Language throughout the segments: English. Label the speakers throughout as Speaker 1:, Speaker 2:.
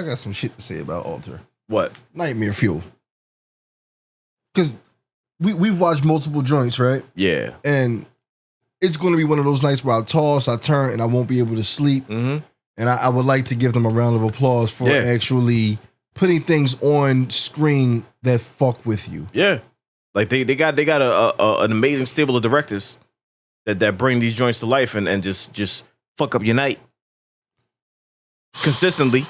Speaker 1: got some shit to say about Alter.
Speaker 2: What?
Speaker 1: Nightmare Fuel. Because we've watched multiple joints, right?
Speaker 2: Yeah.
Speaker 1: And it's going to be one of those nights where I toss, I turn, and I won't be able to sleep.
Speaker 2: Mm-hmm.
Speaker 1: And I would like to give them a round of applause for actually putting things on screen that fuck with you.
Speaker 2: Yeah. Like they got an amazing stable of directors that bring these joints to life and just fuck up your night. Consistently.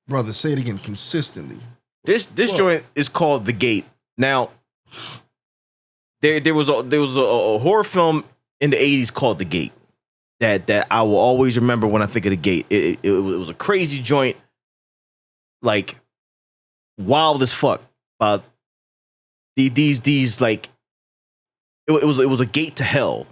Speaker 1: Brother, say it again, consistently.
Speaker 2: This joint is called The Gate. Now, there was a horror film in the 80s called The Gate that I will always remember when I think of The Gate. It was a crazy joint, like wild as fuck. These like it was a gate to hell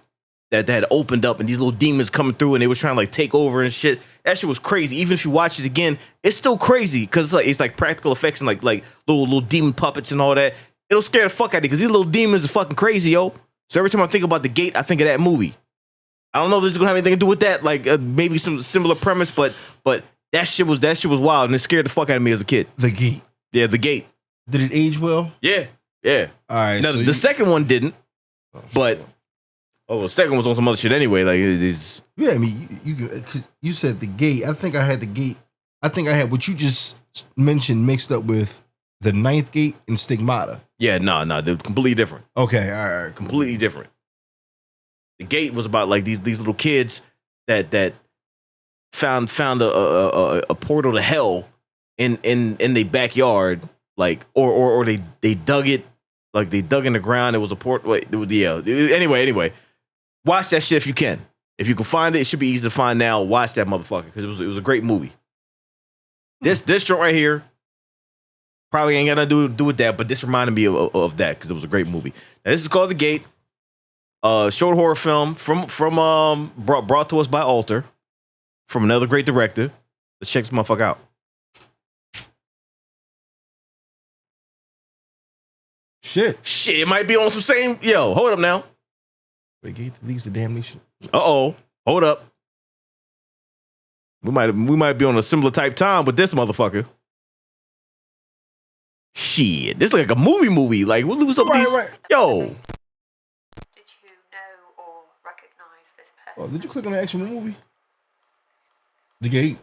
Speaker 2: that had opened up, and these little demons coming through, and they was trying to like take over and shit. That shit was crazy. Even if you watch it again, it's still crazy because it's like practical effects and like little demon puppets and all that. It'll scare the fuck out of you because these little demons are fucking crazy, yo. So every time I think about The Gate, I think of that movie. I don't know if this is gonna have anything to do with that, like maybe some similar premise, but that shit was wild and it scared the fuck out of me as a kid.
Speaker 1: The Gate.
Speaker 2: Yeah, The Gate.
Speaker 1: Did it age well?
Speaker 2: Yeah.
Speaker 1: All right.
Speaker 2: Now, the second one didn't, but the second one was on some other shit anyway. Like it is.
Speaker 1: Yeah, I mean, you said The Gate. I think I had The Gate. I think I had what you just mentioned mixed up with The Ninth Gate and Stigmata.
Speaker 2: Yeah, no, they're completely different.
Speaker 1: Okay, all right,
Speaker 2: completely different. The Gate was about like these little kids that found a portal to hell in their backyard, like or they dug it, like they dug in the ground. It was a portal. Anyway, watch that shit if you can. If you can find it, it should be easy to find now. Watch that motherfucker because it was a great movie. This joint right here probably ain't got nothing to do with that, but this reminded me of that because it was a great movie. Now, this is called The Gate. Short horror film from brought to us by Alter, from another great director. Let's check this motherfucker out.
Speaker 1: Shit,
Speaker 2: it might be on some same. Yo, hold up now.
Speaker 1: The Gate that leads to damnation.
Speaker 2: Hold up. We might be on a similar type time with this motherfucker. Shit, this is like a movie. Like we'll lose some of these.
Speaker 1: Right.
Speaker 2: Yo.
Speaker 3: Did you know or recognize this person?
Speaker 1: Oh, did you click on the actual movie? The Gate.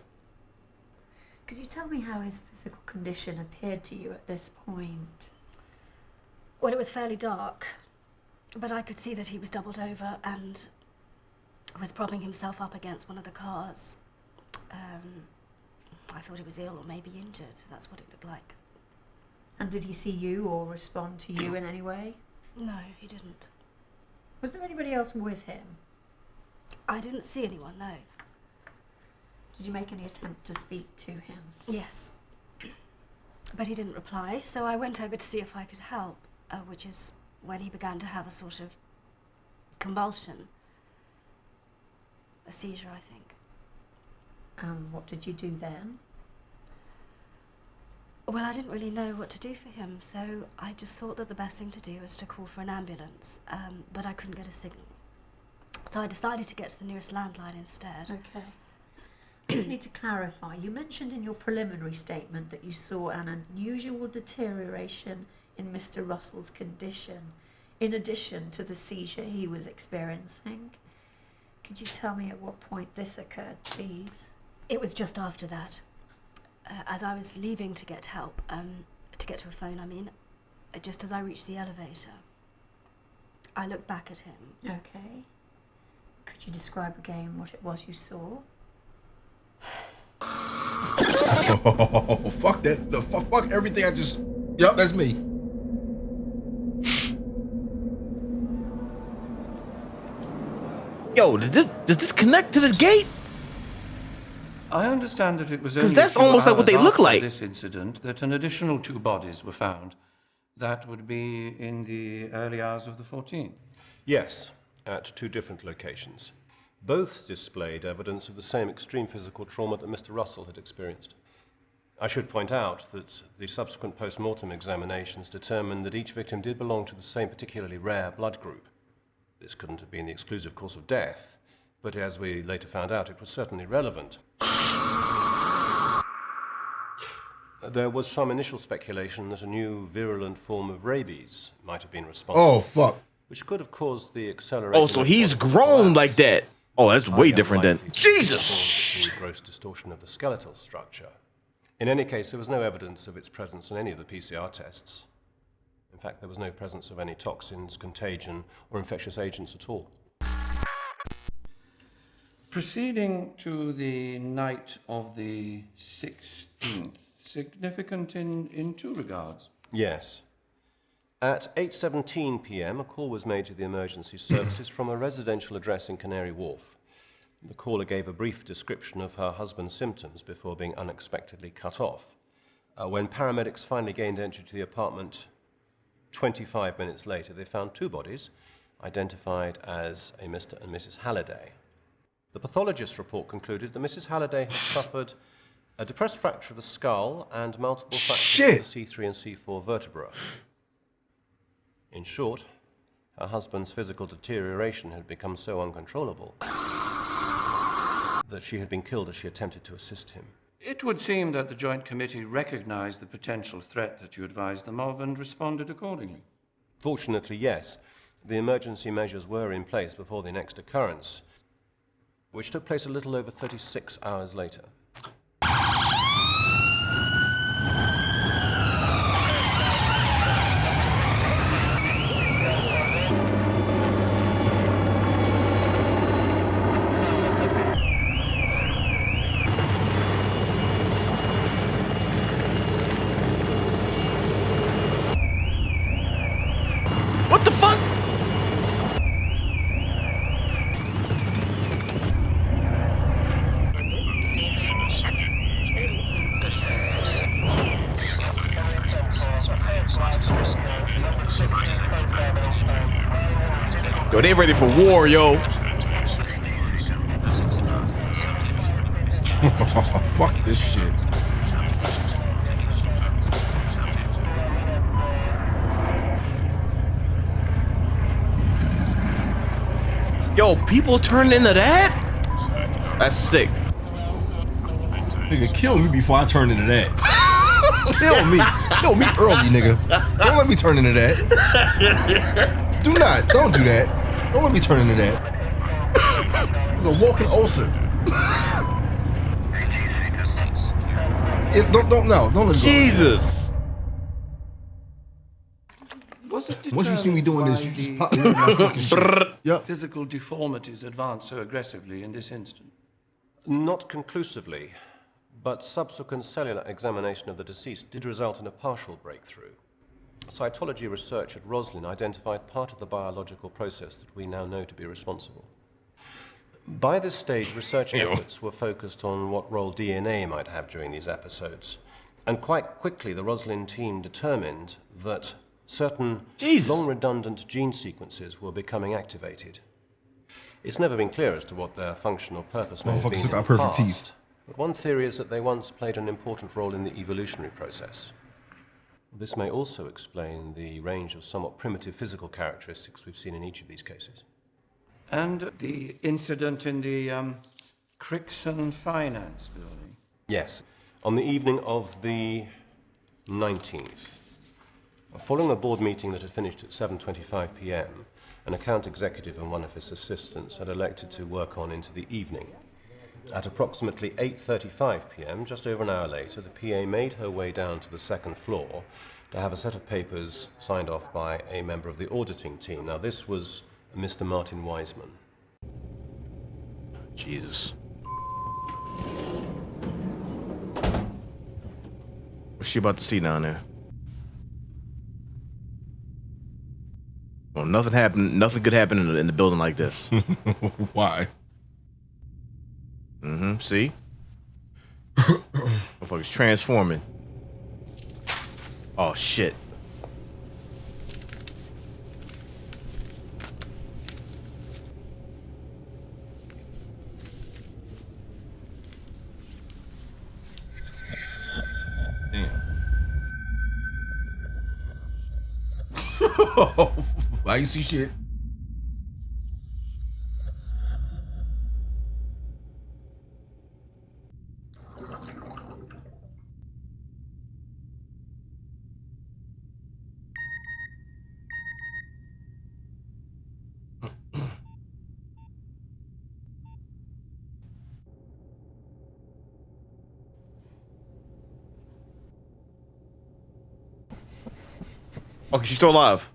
Speaker 3: Could you tell me how his physical condition appeared to you at this point?
Speaker 4: Well, it was fairly dark, but I could see that he was doubled over and was propping himself up against one of the cars. I thought he was ill or maybe injured. That's what it looked like.
Speaker 3: And did he see you or respond to you in any way?
Speaker 4: No, he didn't.
Speaker 3: Was there anybody else with him?
Speaker 4: I didn't see anyone, no.
Speaker 3: Did you make any attempt to speak to him?
Speaker 4: Yes. But he didn't reply, so I went over to see if I could help, which is when he began to have a sort of convulsion. A seizure, I think.
Speaker 3: What did you do then?
Speaker 4: Well, I didn't really know what to do for him, so I just thought that the best thing to do was to call for an ambulance, but I couldn't get a signal. So I decided to get to the nearest landline instead.
Speaker 3: Okay. I just need to clarify. You mentioned in your preliminary statement that you saw an unusual deterioration in Mr. Russell's condition, in addition to the seizure he was experiencing. Could you tell me at what point this occurred, please?
Speaker 4: It was just after that. As I was leaving to get help, to get to a phone, just as I reached the elevator, I looked back at him.
Speaker 3: Okay. Could you describe again what it was you saw?
Speaker 1: Oh, fuck that. Fuck everything I just... Yup, that's me.
Speaker 2: Yo, does this connect to the Gate?
Speaker 5: I understand that it was only
Speaker 2: because that's almost like what they look like.
Speaker 5: This incident that an additional 2 bodies were found. That would be in the early hours of the 14th.
Speaker 6: Yes, at 2 different locations. Both displayed evidence of the same extreme physical trauma that Mr. Russell had experienced. I should point out that the subsequent post-mortem examinations determined that each victim did belong to the same particularly rare blood group. This couldn't have been the exclusive cause of death, but as we later found out, it was certainly relevant. There was some initial speculation that a new virulent form of rabies might have been responsible.
Speaker 1: Oh, fuck.
Speaker 6: Which could have caused the acceleration.
Speaker 2: Oh, so he's grown like that. Oh, that's way different than
Speaker 6: Jesus. The gross distortion of the skeletal structure. In any case, there was no evidence of its presence in any of the PCR tests. In fact, there was no presence of any toxins, contagion, or infectious agents at all.
Speaker 5: Proceeding to the night of the 16th, significant in two regards.
Speaker 6: Yes. At 8:17 p.m., a call was made to the emergency services from a residential address in Canary Wharf. The caller gave a brief description of her husband's symptoms before being unexpectedly cut off. When paramedics finally gained entry to the apartment 25 minutes later, they found two bodies, identified as a Mr. and Mrs. Halliday. The pathologist's report concluded that Mrs. Halliday had suffered a depressed fracture of the skull and multiple fractures of the C3 and C4 vertebrae. In short, her husband's physical deterioration had become so uncontrollable that she had been killed as she attempted to assist him.
Speaker 5: It would seem that the Joint Committee recognized the potential threat that you advised them of and responded accordingly.
Speaker 6: Fortunately, yes. The emergency measures were in place before the next occurrence, which took place a little over 36 hours later.
Speaker 2: What the fuck? Yo, they ready for war, yo.
Speaker 1: Fuck this shit.
Speaker 2: Yo, people turn into that? That's sick.
Speaker 1: Nigga, kill me before I turn into that. Kill me. Kill me early, nigga. Don't let me turn into that. Do not. Don't do that. Don't let me turn into that. It's a walking ulcer. Don't let me go.
Speaker 2: Jesus.
Speaker 5: Was it
Speaker 1: Once you see me doing this, you
Speaker 5: determined
Speaker 1: just
Speaker 5: why
Speaker 1: pop me in my fucking shit. Yep.
Speaker 5: physical deformities advanced so aggressively in this instant?
Speaker 6: Not conclusively, but subsequent cellular examination of the deceased did result in a partial breakthrough. Cytology research at Roslin identified part of the biological process that we now know to be responsible. By this stage, research efforts were focused on what role DNA might have during these episodes. And quite quickly, the Roslin team determined that certain long-redundant gene sequences were becoming activated. It's never been clear as to what their functional purpose may have been in the
Speaker 1: got perfect
Speaker 6: past,
Speaker 1: teeth.
Speaker 6: but one theory is that they once played an important role in the evolutionary process. This may also explain the range of somewhat primitive physical characteristics we've seen in each of these cases.
Speaker 5: And the incident in the Crixon Finance building?
Speaker 6: Yes. On the evening of the 19th, following a board meeting that had finished at 7:25 p.m., an account executive and one of his assistants had elected to work on into the evening. At approximately 8:35 p.m., just over an hour later, the PA made her way down to the second floor to have a set of papers signed off by a member of the auditing team. Now, this was Mr. Martin Wiseman.
Speaker 2: Jesus. What's she about to see down there? Well, nothing happened. Nothing could happen in the building like this.
Speaker 1: Why?
Speaker 2: See? Motherfucker's transforming. Oh, shit.
Speaker 1: Damn. I ain't see shit.
Speaker 2: Okay, she's still alive.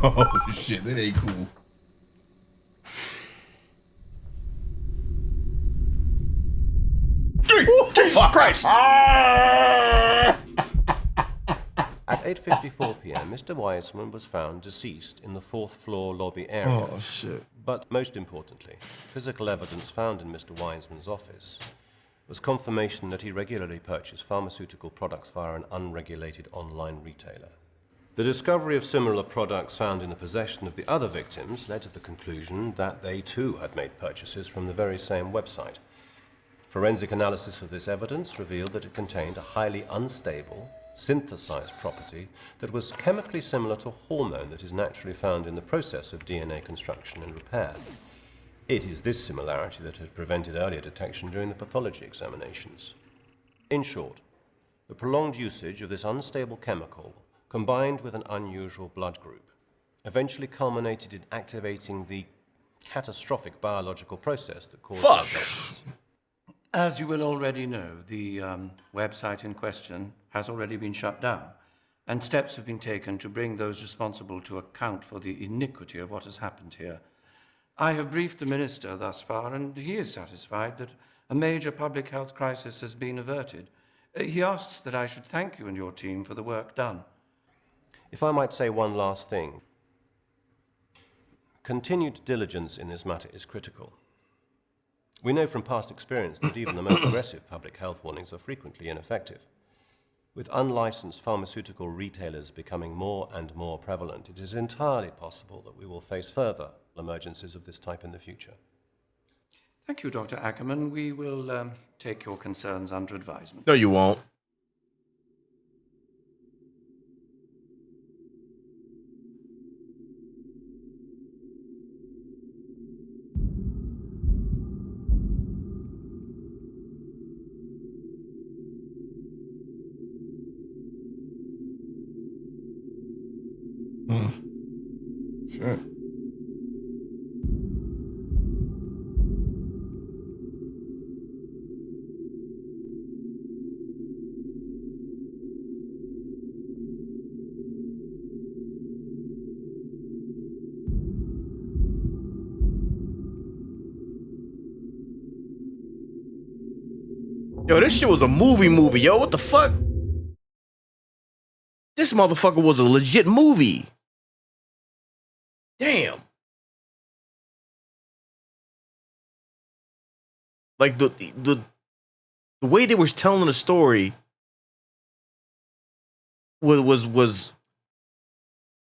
Speaker 1: Oh shit, that ain't cool.
Speaker 2: Jesus Christ!
Speaker 6: At 8:54 p.m., Mr. Wiseman was found deceased in the 4th floor lobby area.
Speaker 1: Oh shit.
Speaker 6: But most importantly, physical evidence found in Mr. Wiseman's office was confirmation that he regularly purchased pharmaceutical products via an unregulated online retailer. The discovery of similar products found in the possession of the other victims led to the conclusion that they too had made purchases from the very same website. Forensic analysis of this evidence revealed that it contained a highly unstable, synthesized property that was chemically similar to hormone that is naturally found in the process of DNA construction and repair. It is this similarity that had prevented earlier detection during the pathology examinations. In short, the prolonged usage of this unstable chemical, combined with an unusual blood group, eventually culminated in activating the catastrophic biological process that caused blood vessels.
Speaker 5: As you will already know, the website in question has already been shut down, and steps have been taken to bring those responsible to account for the iniquity of what has happened here. I have briefed the Minister thus far, and he is satisfied that a major public health crisis has been averted. He asks that I should thank you and your team for the work done.
Speaker 6: If I might say one last thing, continued diligence in this matter is critical. We know from past experience that even the most aggressive public health warnings are frequently ineffective. With unlicensed pharmaceutical retailers becoming more and more prevalent, it is entirely possible that we will face further emergencies of this type in the future.
Speaker 5: Thank you, Dr. Ackerman. We will take your concerns under advisement.
Speaker 2: No, you won't.
Speaker 1: Shit.
Speaker 2: Yo, this shit was a movie, yo. What the fuck? This motherfucker was a legit movie. Damn. Like the way they were telling the story was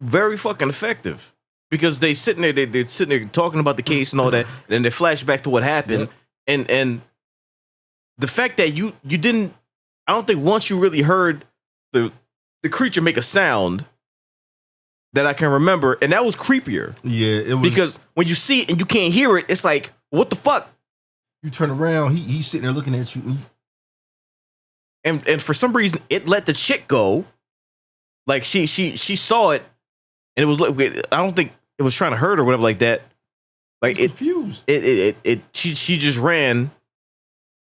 Speaker 2: very fucking effective, because they're sitting there talking about the case and all that, and then they flash back to what happened. Yep. And the fact that you didn't, I don't think once you really heard the creature make a sound that I can remember, and that was creepier.
Speaker 1: Yeah, it was,
Speaker 2: because when you see it and you can't hear it, it's like, what the fuck?
Speaker 1: You turn around, he's sitting there looking at you.
Speaker 2: And for some reason, it let the chick go. Like she saw it, and it was, I don't think it was trying to hurt or whatever like that. Like it
Speaker 1: confused.
Speaker 2: She just ran.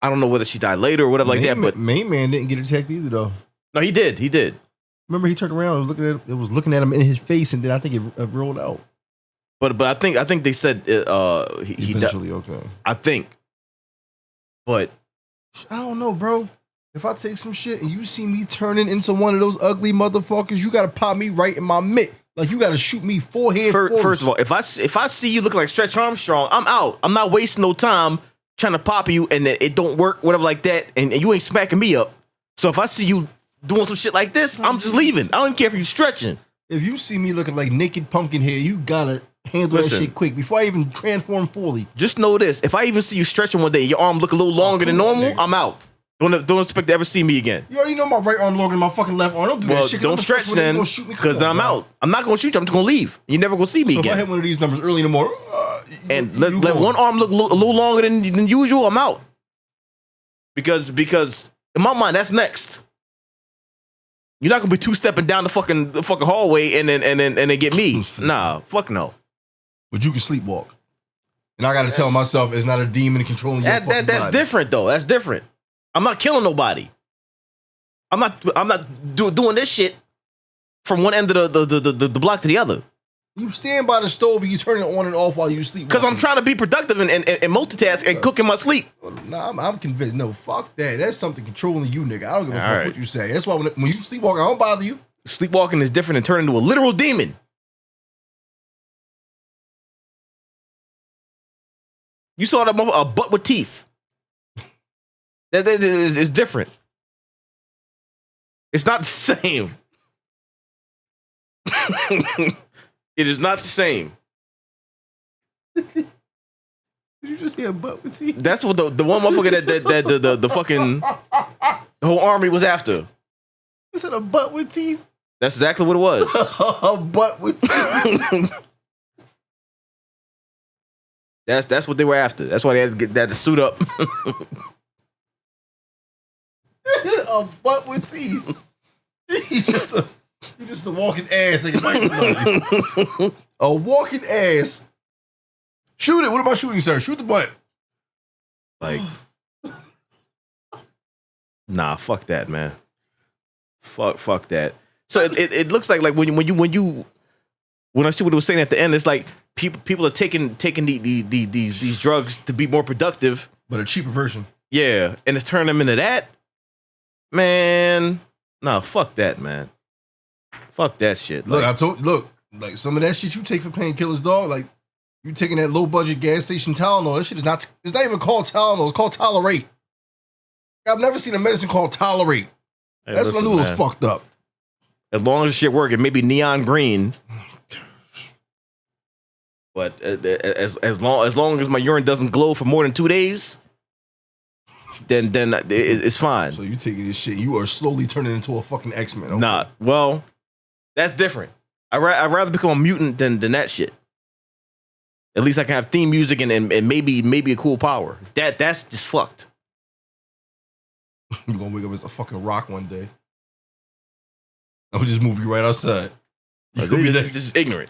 Speaker 2: I don't know whether she died later or whatever like that. But
Speaker 1: main man didn't get attacked either, though.
Speaker 2: No, he did.
Speaker 1: Remember, he turned around, it was looking at him in his face, and then I think it rolled out.
Speaker 2: But I think they said he
Speaker 1: eventually, okay.
Speaker 2: I think. But
Speaker 1: I don't know, bro. If I take some shit and you see me turning into one of those ugly motherfuckers, you gotta pop me right in my mitt. Like, you gotta shoot me forehead first.
Speaker 2: First of all, if I see you looking like Stretch Armstrong, I'm out. I'm not wasting no time trying to pop you and it don't work, whatever like that, and you ain't smacking me up. So if I see you doing some shit like this, I'm just leaving. I don't even care if you stretching.
Speaker 1: If you see me looking like naked pumpkin hair, you gotta handle that shit quick before I even transform fully.
Speaker 2: Just know this: if I even see you stretching one day, your arm look a little longer than normal, I'm out. Don't expect to ever see me again.
Speaker 1: You already know my right arm longer than my fucking left arm. Don't do that shit.
Speaker 2: Don't stretch then, because I'm out. I'm not gonna shoot you. I'm just gonna leave. You're never gonna see me again.
Speaker 1: If I hit one of these numbers early in the morning,
Speaker 2: and let one arm look a little longer than usual, I'm out. Because in my mind, that's next. You're not gonna be two-stepping down the fucking hallway and then get me. Nah, fuck no.
Speaker 1: But you can sleepwalk. And I got to tell myself it's not a demon controlling your fucking
Speaker 2: That's
Speaker 1: body.
Speaker 2: different though. That's different. I'm not killing nobody. I'm not doing this shit from one end of the block to the other.
Speaker 1: You stand by the stove and you turn it on and off while you sleep.
Speaker 2: Because I'm trying to be productive and multitask and cook in my sleep.
Speaker 1: Nah, I'm convinced. No, fuck that. That's something controlling you, nigga. I don't give a fuck
Speaker 2: right.
Speaker 1: what you say. That's why when you sleepwalk, I don't bother you.
Speaker 2: Sleepwalking is different than turning into a literal demon. You saw that a butt with teeth. That is different. It's not the same. It is not the same.
Speaker 1: Did you just say a butt with teeth?
Speaker 2: That's what the one motherfucker that the fucking whole army was after.
Speaker 1: You said a butt with teeth?
Speaker 2: That's exactly what it was.
Speaker 1: A butt with teeth.
Speaker 2: That's what they were after. That's why they had to get that suit up.
Speaker 1: A butt with teeth. He's just a walking ass. Like a walking ass. Shoot it. What am I shooting, sir? Shoot the butt.
Speaker 2: Like, nah, fuck that, man. Fuck that. So it looks like when I see what it was saying at the end, it's like people are taking these drugs to be more productive,
Speaker 1: but a cheaper version.
Speaker 2: Yeah, and it's turning them into that. Man, no, fuck that, man. Fuck that shit.
Speaker 1: Look,
Speaker 2: like,
Speaker 1: I told like some of that shit you take for painkillers, dog. Like you taking that low budget gas station Tylenol. That shit is not. It's not even called Tylenol. It's called Tolerate. I've never seen a medicine called Tolerate.
Speaker 2: hey,
Speaker 1: That's
Speaker 2: listen,
Speaker 1: when I knew it was
Speaker 2: man.
Speaker 1: fucked up.
Speaker 2: As long as the shit work, it may be neon green. But as long as my urine doesn't glow for more than 2 days, then it's fine.
Speaker 1: So you taking this shit, you are slowly turning into a fucking X-Men. Okay?
Speaker 2: Nah, well, that's different. I'd rather become a mutant than that shit. At least I can have theme music and maybe a cool power. That's just fucked.
Speaker 1: You're gonna wake up as a fucking rock one day. I'm just move you right outside. You gonna be
Speaker 2: That's just ignorant.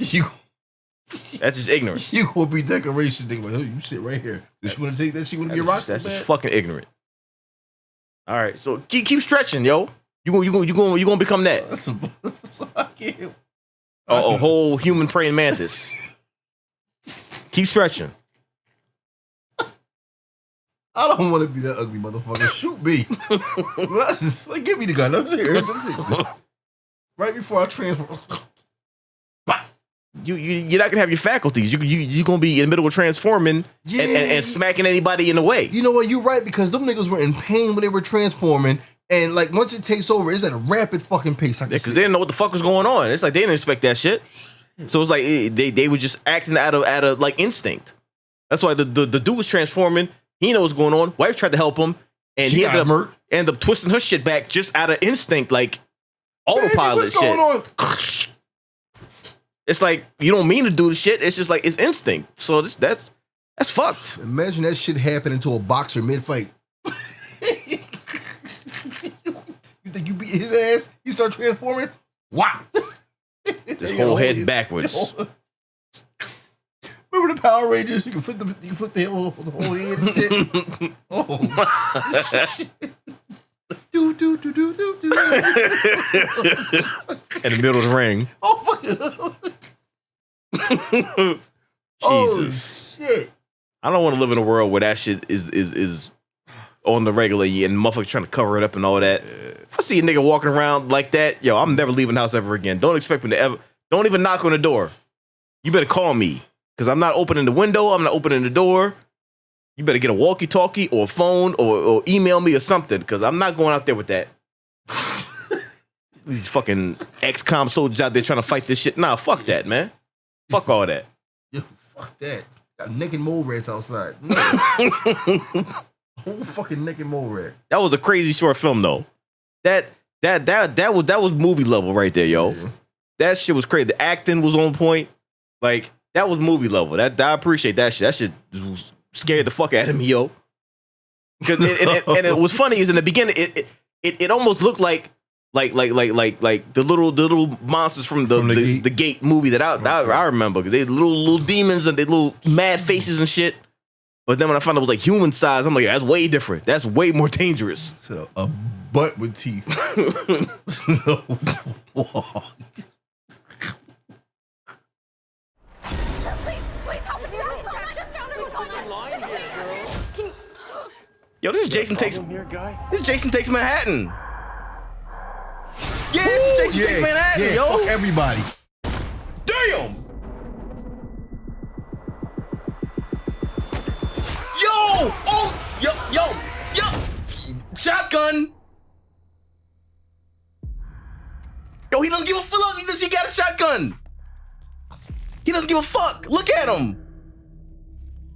Speaker 2: That's just ignorant.
Speaker 1: You gonna be decoration thing like, oh, you sit right here. Does she wanna take that? She wanna be a rock?
Speaker 2: That's just fucking ignorant. All right, so keep stretching, yo. You gonna become that.
Speaker 1: I can't.
Speaker 2: A whole human praying mantis. Keep stretching.
Speaker 1: I don't want to be that ugly motherfucker. Shoot me. Like, give me the gun. Here. Right before I transform.
Speaker 2: You're not gonna have your faculties. You're gonna be in the middle of transforming and smacking anybody in the way.
Speaker 1: You know what? You're right, because them niggas were in pain when they were transforming, and like once it takes over, it's at a rapid fucking pace.
Speaker 2: Because they didn't know what the fuck was going on. It's like they didn't expect that shit. So it's like they were just acting out of like instinct. That's why the dude was transforming. He knows what's going on. Wife tried to help him, and he ended up twisting her shit back just out of instinct, like autopilot.
Speaker 1: What's going on?
Speaker 2: It's like you don't mean to do the shit. It's just like it's instinct. So that's fucked.
Speaker 1: Imagine that shit happening to a boxer mid-fight. You think you beat his ass? You start transforming? Wow.
Speaker 2: This whole head backwards.
Speaker 1: Remember the Power Rangers? You can flip the whole head and shit. Oh. Do.
Speaker 2: In the middle of the ring.
Speaker 1: Oh fuck.
Speaker 2: Jesus.
Speaker 1: Oh, shit.
Speaker 2: I don't want to live in a world where that shit is on the regular and motherfuckers trying to cover it up and all that. If I see a nigga walking around like that, yo, I'm never leaving the house ever again. Don't expect me to ever. Don't even knock on the door. You better call me, because I'm not opening the window. I'm not opening the door. You better get a walkie-talkie or a phone or email me or something, because I'm not going out there with that. These fucking ex-com soldiers out there trying to fight this shit. Nah, fuck that, man. Fuck all that.
Speaker 1: Yo, fuck that. Got naked mole rats outside. Whole fucking naked mole rat.
Speaker 2: That was a crazy short film, though. That was movie level right there, yo. Yeah. That shit was crazy. The acting was on point. Like, that was movie level. I appreciate that shit. That shit scared the fuck out of me, yo. Because and it was funny is in the beginning, it almost looked like like the little monsters from the Gate movie that I remember, because they little demons and they little mad faces and shit. But then when I found out it was like human size, I'm like, that's way different. That's way more dangerous.
Speaker 1: So a butt with teeth.
Speaker 2: Yo, this is Jason Takes Manhattan. Yeah, this is Jason Takes Manhattan,
Speaker 1: yeah,
Speaker 2: yo.
Speaker 1: Fuck everybody.
Speaker 2: Damn. Yo! Oh! Yo! Shotgun! Yo, he doesn't give a fuck. He got a shotgun. He doesn't give a fuck. Look at him.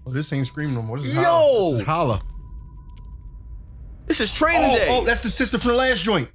Speaker 1: Oh, this ain't Scream no more. This is
Speaker 2: Yo!
Speaker 1: Holla. This is Holla.
Speaker 2: This is Training Day.
Speaker 1: Oh, that's the sister from the last joint.